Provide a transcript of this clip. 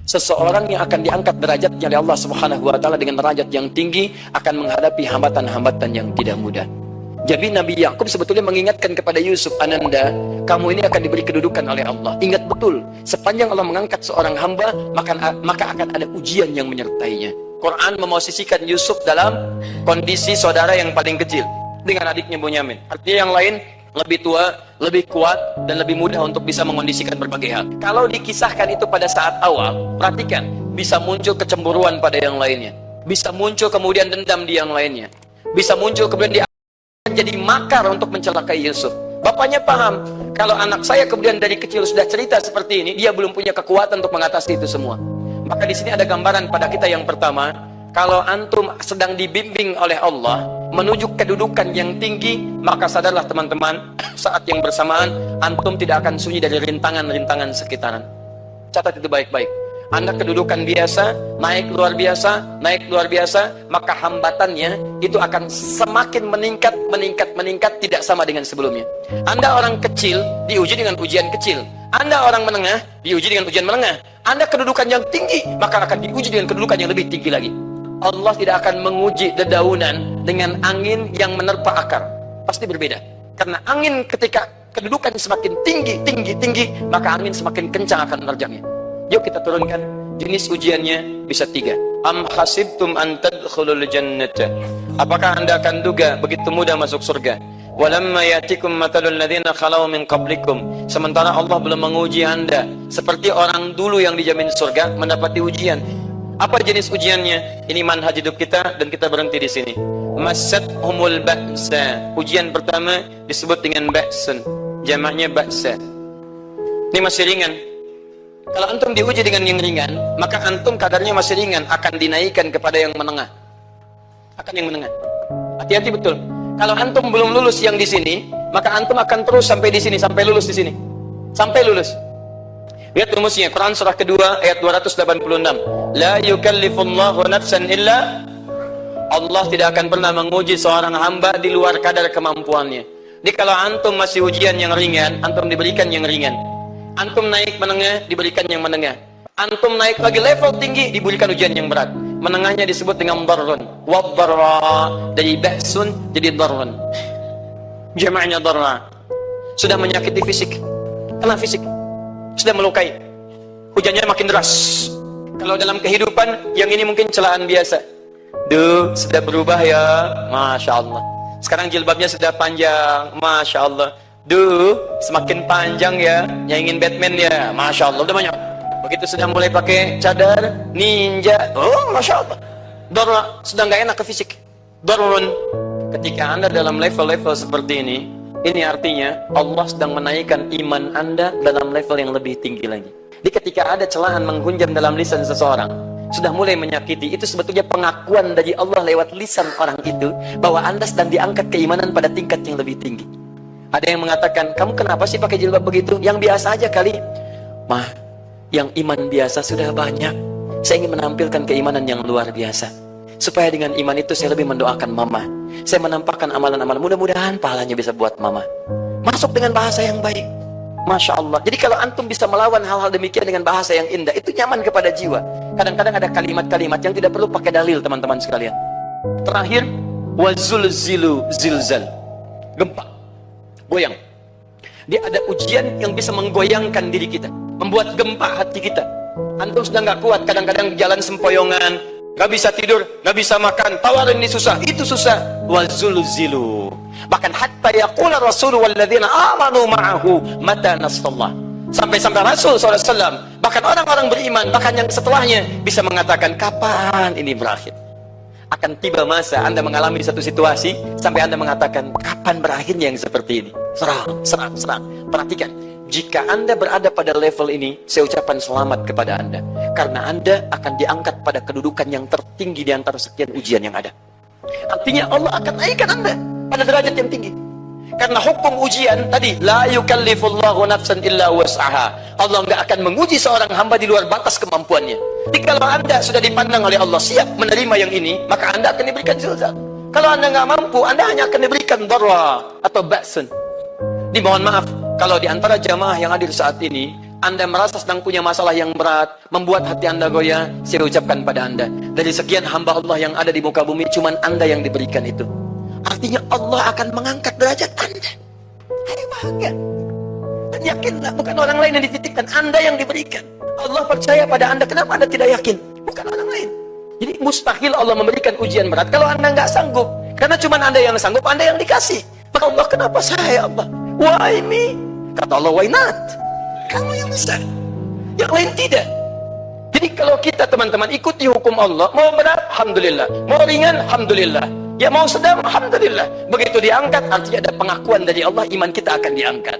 Seseorang yang akan diangkat derajatnya oleh Allah Subhanahu wa taala dengan derajat yang tinggi akan menghadapi hambatan-hambatan yang tidak mudah. Jadi Nabi Yakub sebetulnya mengingatkan kepada Yusuf, Ananda, kamu ini akan diberi kedudukan oleh Allah. Ingat betul, sepanjang Allah mengangkat seorang hamba, maka akan ada ujian yang menyertainya. Quran memosisikan Yusuf dalam kondisi saudara yang paling kecil dengan adiknya Bunyamin. Artinya yang lain lebih tua, lebih kuat, dan lebih mudah untuk bisa mengondisikan berbagai hal. Kalau dikisahkan itu pada saat awal, perhatikan, bisa muncul kecemburuan pada yang lainnya. Bisa muncul kemudian dendam di yang lainnya. Bisa muncul kemudian dia jadi makar untuk mencelakai Yusuf. Bapaknya paham, kalau anak saya kemudian dari kecil sudah cerita seperti ini, dia belum punya kekuatan untuk mengatasi itu semua. Maka di sini ada gambaran pada kita yang pertama, kalau antum sedang dibimbing oleh Allah menuju kedudukan yang tinggi, maka sadarlah teman-teman, saat yang bersamaan antum tidak akan sunyi dari rintangan-rintangan sekitaran. Catat itu baik-baik. Anda kedudukan biasa, naik luar biasa, maka hambatannya itu akan semakin meningkat, tidak sama dengan sebelumnya. Anda orang kecil, diuji dengan ujian kecil. Anda orang menengah, diuji dengan ujian menengah. Anda kedudukan yang tinggi, maka akan diuji dengan kedudukan yang lebih tinggi lagi. Allah tidak akan menguji dedaunan dengan angin yang menerpa akar. Pasti berbeda. Karena angin ketika kedudukan semakin tinggi, maka angin semakin kencang akan menerjangnya. Yuk kita turunkan. Jenis ujiannya bisa 3. Am hasibtum an tadkhulul jannata. Apakah Anda akan duga begitu mudah masuk surga? Walamma yatikum matalul ladzina khalau min qablikum. Sementara Allah belum menguji Anda seperti orang dulu yang dijamin surga mendapati ujian. Apa jenis ujiannya? Ini manhaj hidup kita dan kita berhenti di sini. Massatuhumul ba'sa. Ujian pertama disebut dengan ba'sun. Jamaknya ba'sa. Ini masih ringan. Kalau antum diuji dengan yang ringan, maka antum kadarnya masih ringan, akan dinaikkan kepada yang menengah. Akan yang menengah. Hati-hati betul. Kalau antum belum lulus yang di sini, maka antum akan terus sampai di sini, sampai lulus di sini. Sampai lulus. Lihat rumusnya, Quran surah kedua ayat 286. La yukallifullahu nafsan illa, Allah tidak akan pernah menguji seorang hamba di luar kadar kemampuannya. Jadi kalau antum masih ujian yang ringan, antum diberikan yang ringan. Antum naik menengah, diberikan yang menengah. Antum naik lagi level tinggi, diberikan ujian yang berat. Menengahnya disebut dengan darrun. Waddarra, dari ba'sun jadi darrun. Jama'nya darra. Sudah menyakiti fisik, kena fisik, sudah melukai. Hujannya makin deras. Kalau dalam kehidupan, yang ini mungkin celaan biasa. Duh, sudah berubah ya, Masya Allah. Sekarang jilbabnya sudah panjang, Masya Allah. Duh, semakin panjang ya, yang ingin Batman ya, Masya Allah, udah banyak. Begitu sudah mulai pakai cadar, ninja, oh Masya Allah. Darra, sudah nggak enak ke fisik. Darrun, ketika Anda dalam level-level seperti ini artinya Allah sedang menaikkan iman Anda dalam level yang lebih tinggi lagi. Jadi ketika ada celahan menghunjam dalam lisan seseorang, sudah mulai menyakiti, itu sebetulnya pengakuan dari Allah lewat lisan orang itu, bahwa Anda sedang diangkat keimanan pada tingkat yang lebih tinggi. Ada yang mengatakan, kamu kenapa sih pakai jilbab begitu? Yang biasa aja kali. Mah, yang iman biasa sudah banyak. Saya ingin menampilkan keimanan yang luar biasa. Supaya dengan iman itu saya lebih mendoakan mama. Saya menampakkan amalan-amalan. Mudah-mudahan pahalanya bisa buat mama. Masuk dengan bahasa yang baik. Masya Allah. Jadi kalau antum bisa melawan hal-hal demikian dengan bahasa yang indah, itu nyaman kepada jiwa. Kadang-kadang ada kalimat-kalimat yang tidak perlu pakai dalil, teman-teman sekalian. Terakhir, wazulzilu zilzal. Gempa. Goyang. Dia ada ujian yang bisa menggoyangkan diri kita, membuat gempa hati kita. Antum sudah nggak kuat, kadang-kadang jalan sempoyongan, nggak bisa tidur, nggak bisa makan, tawarin ini susah, itu susah. Wazulzilu. Bahkan hatta yaqula Rasul walladzina amanu ma'ahu mata nasrullah. Sampai-sampai Rasul SAW, bahkan orang-orang beriman, bahkan yang setelahnya bisa mengatakan, kapan ini berakhir? Akan tiba masa Anda mengalami satu situasi sampai Anda mengatakan, kapan berakhirnya yang seperti ini? Serang. Perhatikan, jika Anda berada pada level ini, saya ucapkan selamat kepada Anda, karena Anda akan diangkat pada kedudukan yang tertinggi di antara sekian ujian yang ada. Artinya Allah akan naikkan Anda pada derajat yang tinggi. Karena hukum ujian tadi, la yukallifullahu nafsan illa wus'aha. Allah nggak akan menguji seorang hamba di luar batas kemampuannya. Jadi kalau Anda sudah dipandang oleh Allah siap menerima yang ini, maka Anda akan diberikan zilzal. Kalau Anda nggak mampu, Anda hanya akan diberikan darra atau ba'sun. Dimohon maaf, kalau di antara jamaah yang hadir saat ini, Anda merasa sedang punya masalah yang berat, membuat hati Anda goyah, saya ucapkan pada Anda, dari sekian hamba Allah yang ada di muka bumi, cuman Anda yang diberikan itu. Artinya Allah akan mengangkat derajat Anda. Ayo bahagia. Dan yakinlah, bukan orang lain yang dititipkan, Anda yang diberikan. Allah percaya pada Anda, kenapa Anda tidak yakin? Bukan orang lain. Jadi mustahil Allah memberikan ujian berat kalau Anda nggak sanggup. Karena cuma Anda yang sanggup, Anda yang dikasih. Maka Allah, kenapa saya Allah? Why me? Kata Allah, why not? Kamu yang besar, yang lain tidak. Jadi kalau kita teman-teman ikuti hukum Allah, mau berat, alhamdulillah, mau ringan, alhamdulillah, ya mau sedang, alhamdulillah. Begitu diangkat, artinya ada pengakuan dari Allah, iman kita akan diangkat.